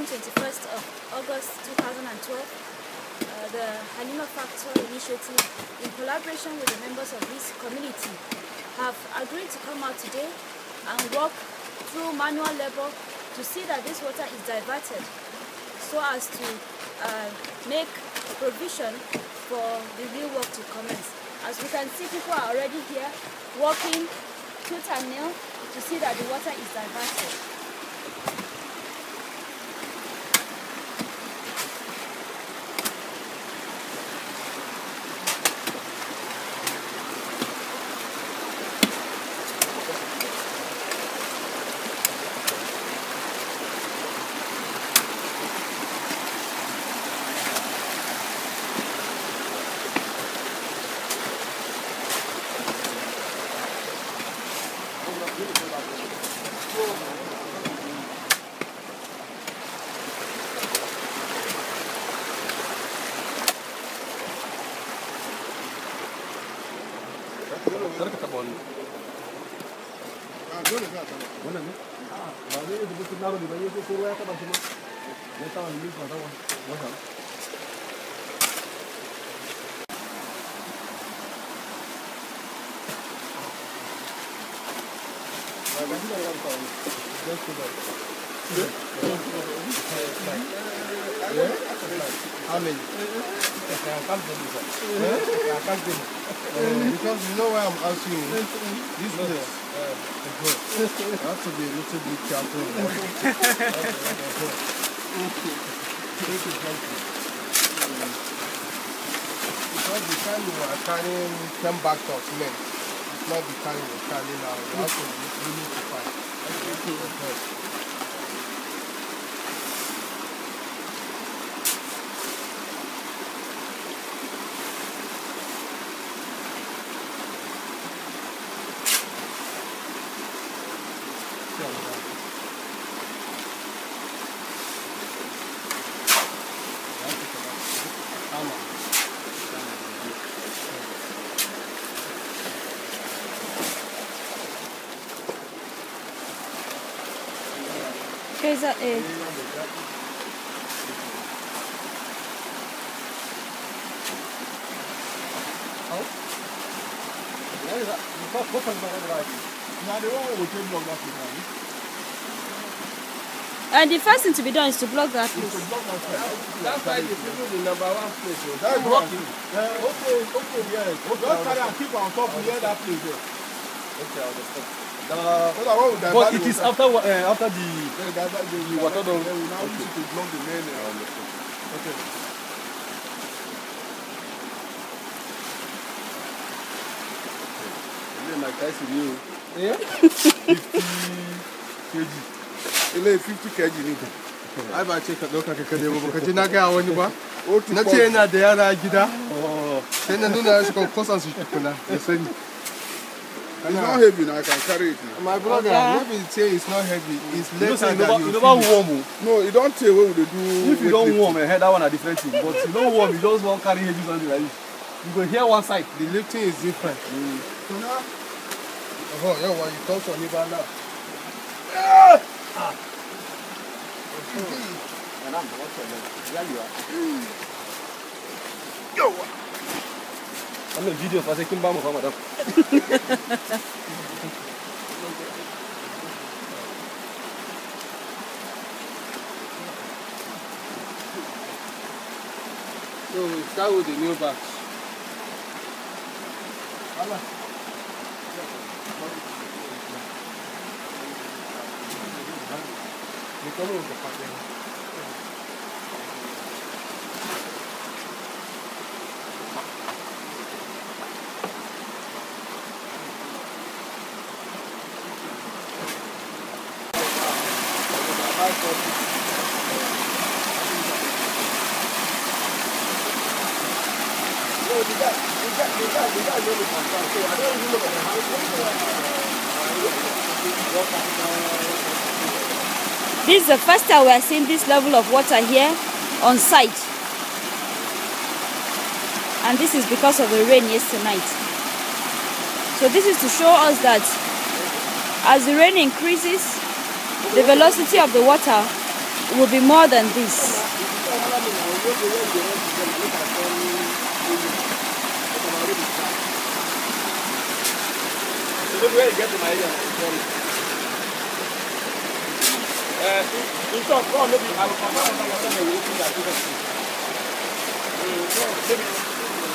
morning, 21st of August 2012, the Halima Factor Initiative, in collaboration with the members of this community, have agreed to come out today and work through manual labor to see that this water is diverted so as to make provision for the real work to commence. As we can see, people are already here working tooth and nail to see that the water is diverted. How many? Because you know why I'm asking you. This place, you have to be a little bit careful. Because the time you are carrying 10 bags of cement, it's not the time you're carrying now. You have to be really prepared. Is that it? And the first thing to be done is to block that place. That's why the people the number one place. That's working. Okay, yes. Don't carry and keep on top near that place there. Okay, I understand. But it is after the water done. We now use it to block the main. Okay. Like I said, you. Yeah. 50 kg. 50 kg. I buy check out. Look at the cable. Because you naga awani ba. Na ce yana da yara gida. Sai na nuna shi kan kosan su tukuna. Ya sani. It's not heavy now, I can carry it now. My brother, maybe say it's not heavy. It's less than you never warm. No, you don't say what would they do. If you don't warm, that one a different thing. But you don't warm, you just won't carry heavy something like this. You go here one side. The lifting is different. So now, yeah, well, you talk to me about now. Yo! I'm in video for second bomb of madam. So we start with the new batch. This is the first time we are seeing this level of water here on site. And this is because of the rain yesterday night. So this is to show us that as the rain increases, the velocity of the water will be more than this.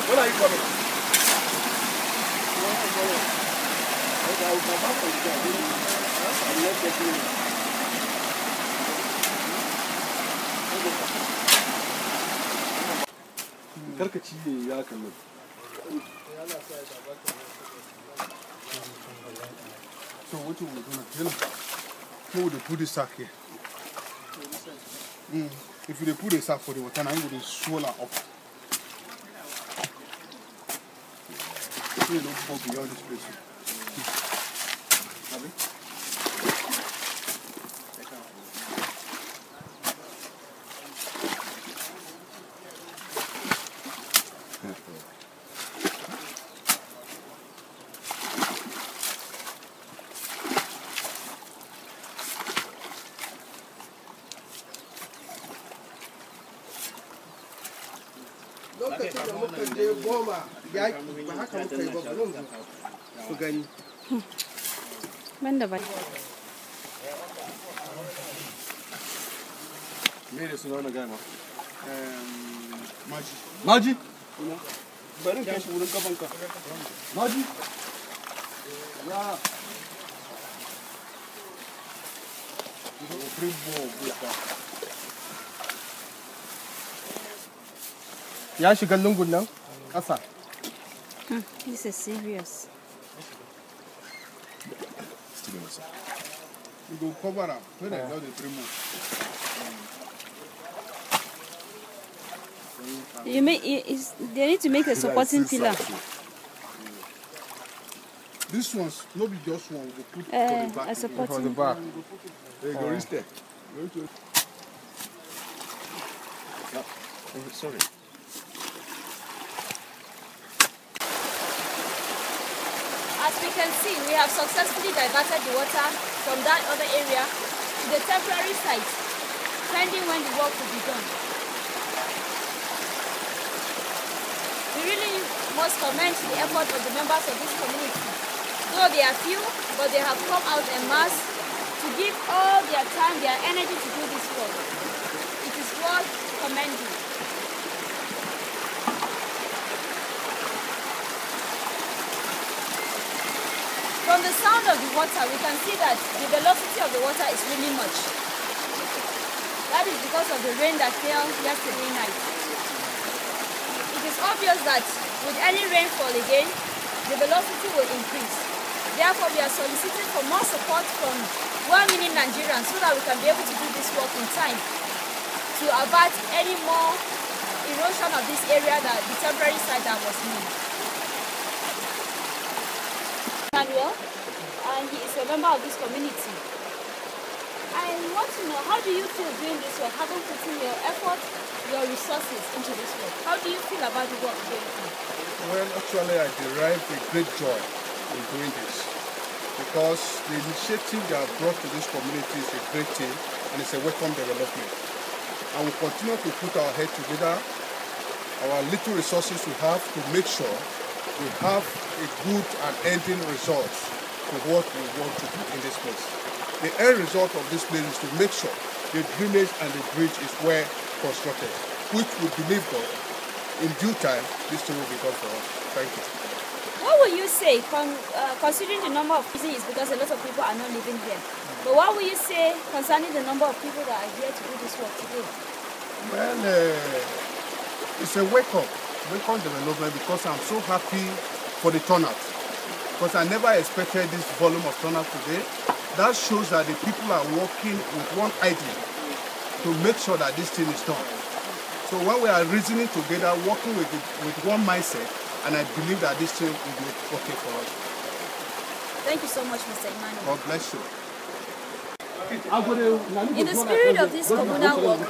When are you coming? Karkaci ne ya kalli. So what we're gonna do? How would they put this sack here? If you put a sack for the water, now you would swallow up. So you don't go beyond this place. Lokacin da muka je goma yaƙi ba haka muka yi ba ku gani. Banda ba. Me ne suna wani gana? Maji. Maji? Bari kai shi wurin kafanka. Maji? Ya. Ya shiga lungun nan ƙasa. This is serious. You go cover up. When I got the remove. You make they need to make a supporting pillar. This one's not be just one. We put for the back. A supporting. For the back. There you go, reach there. Sorry. As we can see, we have successfully diverted the water from that other area to the temporary site, pending when the work will be done. We really must commend the effort of the members of this community. Though they are few, but they have come out en masse to give all their time, their energy to do this work. It is worth commending. From the sound of the water, we can see that the velocity of the water is really much. That is because of the rain that fell yesterday night. It is obvious that with any rainfall again, the velocity will increase. Therefore, we are soliciting for more support from 1 million Nigerians so that we can be able to do this work in time to avert any more erosion of this area, that the temporary site that was made. Manuel, and he is a member of this community. I want to know, how do you feel doing this work, having put in your effort, your resources into this work? How do you feel about the work going on? Well, actually, I derive a great joy in doing this because the initiative they have brought to this community is a great thing and it's a welcome development. And we continue to put our head together, our little resources we have to make sure we have a good and ending result to what we want to do in this place. The end result of this place is to make sure the drainage and the bridge is well constructed, which we believe that in due time this thing will be done for us. Thank you. What will you say, considering the number of people, because a lot of people are not living here, but what will you say concerning the number of people that are here to do this work today? Well, it's a welcome development because I'm so happy for the turnout. Because I never expected this volume of turnout today. That shows that the people are working with one idea to make sure that this thing is done. So when we are reasoning together, working with one mindset, and I believe that this thing will be okay for us. Thank you so much, Mr. Emmanuel. God bless you. In the spirit of this communal work,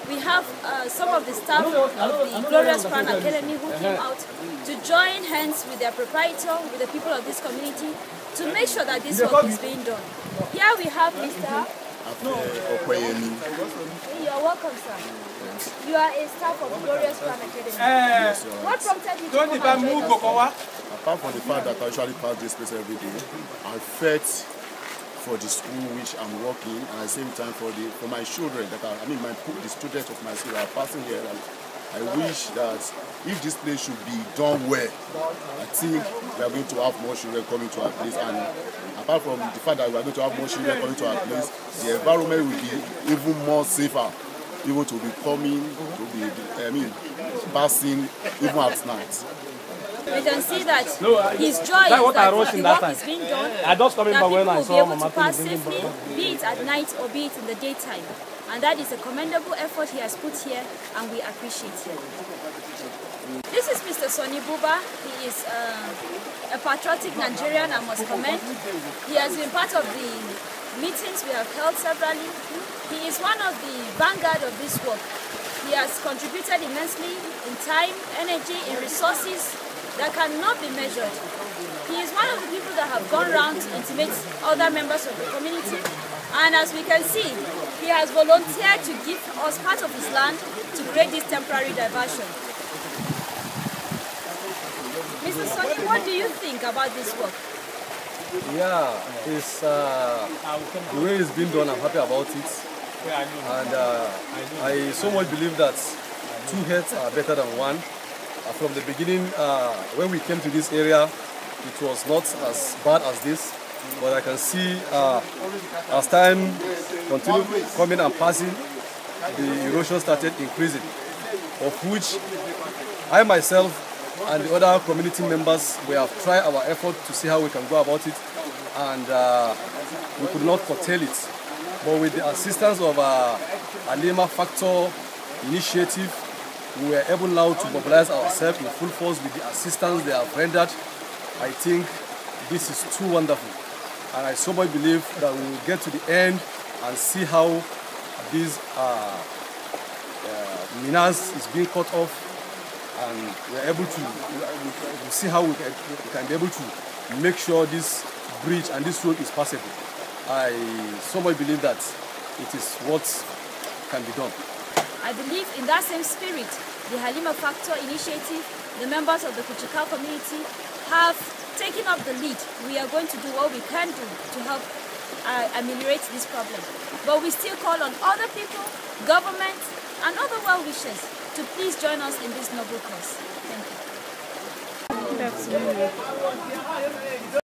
we have some of the staff of the Glorious Crown Academy who came out to join hands with their proprietor, with the people of this community, to make sure that this work is being done. Here we have Mr. Okoyemi. You're welcome, sir. You are a staff of Glorious Crown Academy. What prompted you to come and join us? Apart from the fact that I usually pass this place every day, I felt for the school which I'm working, and at the same time for my children that the students of my school are passing here. And I wish that if this place should be done well, I think we are going to have more children coming to our place. And apart from the fact that we are going to have more children coming to our place, the environment will be even more safer. People to be coming, passing even at night. We can see that his joy is that the work is being done, that people will be able to pass safely, be it at night or be it in the daytime. And that is a commendable effort he has put here, and we appreciate it. This is Mr. Sonny Buba. He is a patriotic Nigerian, I must commend. He has been part of the meetings we have held severally. He is one of the vanguard of this work. He has contributed immensely in time, energy, in resources that cannot be measured. He is one of the people that have gone around to intimate other members of the community. And as we can see, he has volunteered to give us part of his land to create this temporary diversion. Mr. Sonny, what do you think about this work? Yeah, it's the way it's been done, I'm happy about it. And I so much believe that two heads are better than one. From the beginning, when we came to this area, it was not as bad as this. But I can see as time continued coming and passing, the erosion started increasing, of which I myself and the other community members, we have tried our effort to see how we can go about it, and we could not curtail it. But with the assistance of Halima Factor initiative, we were able now to mobilize ourselves in full force with the assistance they have rendered. I think this is too wonderful. And I so much believe that we will get to the end and see how these minas is being cut off, and we're able to we'll see how we can be able to make sure this bridge and this road is passable. I so much believe that it is what can be done. I believe in that same spirit, the Halima Factor initiative, the members of the Kuchikal community have taken up the lead. We are going to do what we can do to help ameliorate this problem. But we still call on other people, government, and other well-wishers to please join us in this noble cause. Thank you. Good afternoon.